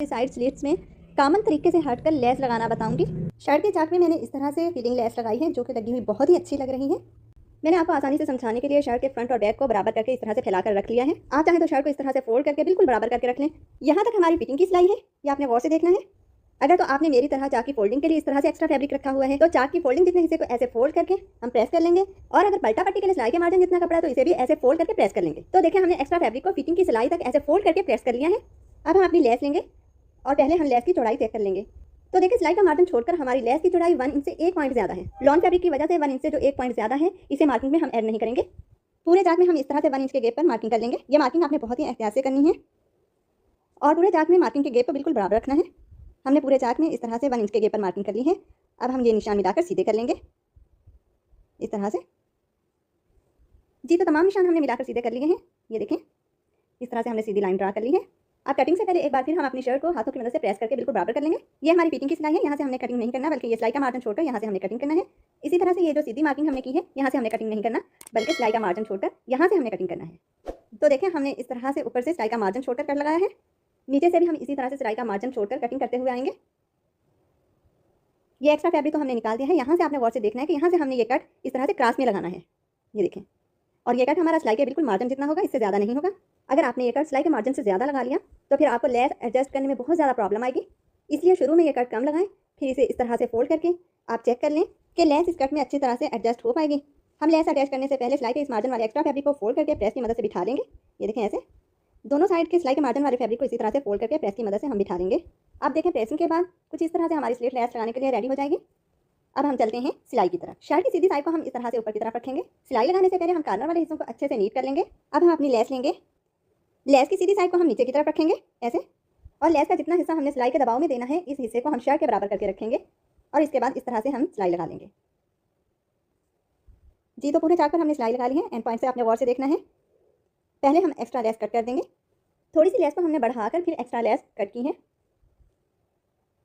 Side slits में common तरीके से हटकर लेस लगाना बताऊंगी। शर्ट के चाक में मैंने इस तरह से फीलिंग लेस लगाई है जो कि लगी हुई बहुत ही अच्छी लग रही है। मैंने आपको आसानी से समझाने के लिए शर्ट के फ्रंट और बैक को बराबर करके इस तरह से फैलाकर रख लिया है। आप चाहें तो शर्ट को इस तरह से फोल्ड करके बिल्कुल बराबर करके रख लें। यहाँ तक हमारी फिटिंग की सिलाई है, ये आपने गौर से देखना है। अगर तो आपने मेरी तरह चाक की फोल्डिंग के लिए इस तरह से एक्स्ट्रा फैब्रिक रखा हुआ है तो चाक की फोल्डिंग जितने हिस्से को ऐसे फोल्ड करके हम प्रेस कर लेंगे, और अगर पलटा पट्टी के लिए सिलाई के मार्जिन जितना कपड़ा है तो इसे भी ऐसे फोल्ड करके प्रेस कर लेंगे। तो देखिए हमने एक्स्ट्रा फैब्रिक को फिटिंग की सिलाई तक ऐसे फोल्ड करके प्रेस कर लिया है। अब हम अपनी लेस लेंगे और पहले हम लेस की चौड़ाई चेक कर लेंगे। तो देखिए सिलाई का मार्जिन छोड़कर हमारी लेस की चौड़ाई 1 इंच से 1 पॉइंट ज़्यादा है। लॉन फैब्रिक की वजह से 1 इंच से जो 1 पॉइंट ज़्यादा है इसे मार्किंग में हम ऐड नहीं करेंगे। पूरे चाक में हम इस तरह से 1 इंच के गैप पर मार्किंग कर लेंगे। ये मार्किंग आपने बहुत ही एहतियात से करनी है और पूरे चाक में मार्किंग के गैप को बिल्कुल बराबर रखना है। हमने पूरे चाक में इस तरह से 1 इंच के गैप पर मार्किंग कर ली है। अब हम ये निशान मिलाकर सीधे कर लेंगे इस तरह से। जी तो तमाम निशान हमने मिलाकर सीधे कर लिए हैं। ये देखें इस तरह से हमने सीधी लाइन ड्रा कर ली है। अब कटिंग से पहले एक बार फिर हम अपनी शर्ट को हाथों की मदद से प्रेस करके बिल्कुल बराबर कर लेंगे। ये हमारी फिटिंग की सिलाई है, यहाँ से हमने कटिंग नहीं करना बल्कि ये सिलाई का मार्जिन छोड़कर यहाँ से हमने कटिंग करना है। इसी तरह से ये जो सीधी मार्किंग हमने की है यहाँ से हमने कटिंग नहीं करना बल्कि सिलाई का मार्जिन छोड़कर यहाँ से हमने कटिंग करना है। तो देखें हमने इस तरह से ऊपर से सिलाई का मार्जिन छोड़कर कट लगाया है, नीचे से भी हम इसी तरह से सिलाई का मार्जिन छोड़कर कटिंग करते हुए आएंगे। ये एक्स्ट्रा फैब्रिक तो हमने निकाल दिया है। यहाँ से आपने गौर से देखना है कि यहाँ से हमने ये कट इस तरह से क्रॉस में लगाना है, ये देखें। और ये कट हमारा सिलाई के बिल्कुल मार्जिन जितना होगा, इससे ज़्यादा नहीं होगा। अगर आपने ये कट सिलाई के मार्जिन से ज़्यादा लगा लिया तो फिर आपको लेस एडजस्ट करने में बहुत ज़्यादा प्रॉब्लम आएगी। इसलिए शुरू में ये कट कम लगाएं, फिर इसे इस तरह से फोल्ड करके आप चेक कर लें कि लेस इस कट में अच्छी तरह से एडजस्ट हो पाएगी। हम लेस अटैच करने से पहले सिलाई के इस मार्जिन वाले एक्स्ट्रा फैब्रिक को फोल्ड करके प्रेस की मदद से बिठा लेंगे। ये देखें ऐसे दोनों साइड के सिलाई के मार्जिन वाले फैब्रिक को इसी तरह से फोल्ड करके प्रेस की मदद से हम बिठा लेंगे। अब देखें प्रेसिंग के बाद कुछ इस तरह से हमारी स्लिट लेस लगाने के लिए रेडी हो जाएगी। अब हम चलते हैं सिलाई की तरफ। शर्ट की सीधी साइड को हम इस तरह से ऊपर की तरफ रखेंगे। सिलाई लगाने से पहले हम कॉर्नर वाले हिस्सों को अच्छे से नीट कर लेंगे। अब हम अपनी लेस लेंगे, लेस की सीधी साइड को हम नीचे की तरफ रखेंगे ऐसे, और लेस का जितना हिस्सा हमने सिलाई के दबाव में देना है इस हिस्से को हम शर्ट के बराबर करके रखेंगे और इसके बाद इस तरह से हम सिलाई लगा लेंगे। जी तो पूरे चाक पर हमने सिलाई लगा ली है। एंड पॉइंट से आपने गौर से देखना है। पहले हम एक्स्ट्रा लेस कट कर देंगे, थोड़ी सी लेस को हमने बढ़ाकर फिर एक्स्ट्रा लेस कट की है।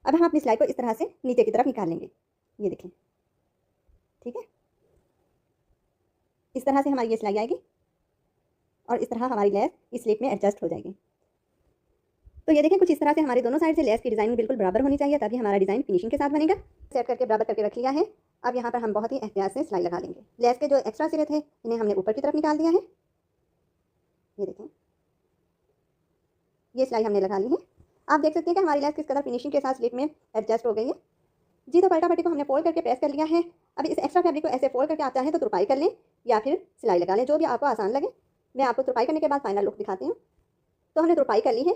अब हम अपनी सिलाई को इस तरह से नीचे की तरफ निकाल लेंगे, ये देखें, ठीक है। इस तरह से हमारी ये सिलाई आएगी और इस तरह हमारी लेस इस स्लिप में एडजस्ट हो जाएगी। तो ये देखें कुछ इस तरह से हमारी दोनों साइड से लेस की डिज़ाइन बिल्कुल बराबर होनी चाहिए, तभी हमारा डिज़ाइन फिनिशिंग के साथ बनेगा। सेट करके बराबर करके रख लिया है। अब यहाँ पर हम बहुत ही एहतियात से सिलाई लगा लेंगे। लेस के जो एक्स्ट्रा सिरे थे इन्हें हमने ऊपर की तरफ निकाल दिया है, ये देखें ये सिलाई हमने लगा ली है। आप देख सकते हैं कि हमारी लेस किस कदर फिनिशिंग के साथ स्लिप में एडजस्ट हो गई है। जी तो पलटा पट्टी को हमने फोल्ड करके प्रेस कर लिया है। अब इस एक्स्ट्रा फैब्रिक को ऐसे फोल्ड करके आप चाहें तो तुरपाई कर लें या फिर सिलाई लगा लें, जो भी आपको आसान लगे। मैं आपको तुरपाई करने के बाद फाइनल लुक दिखाती हूँ। तो हमने तुरपाई कर ली है।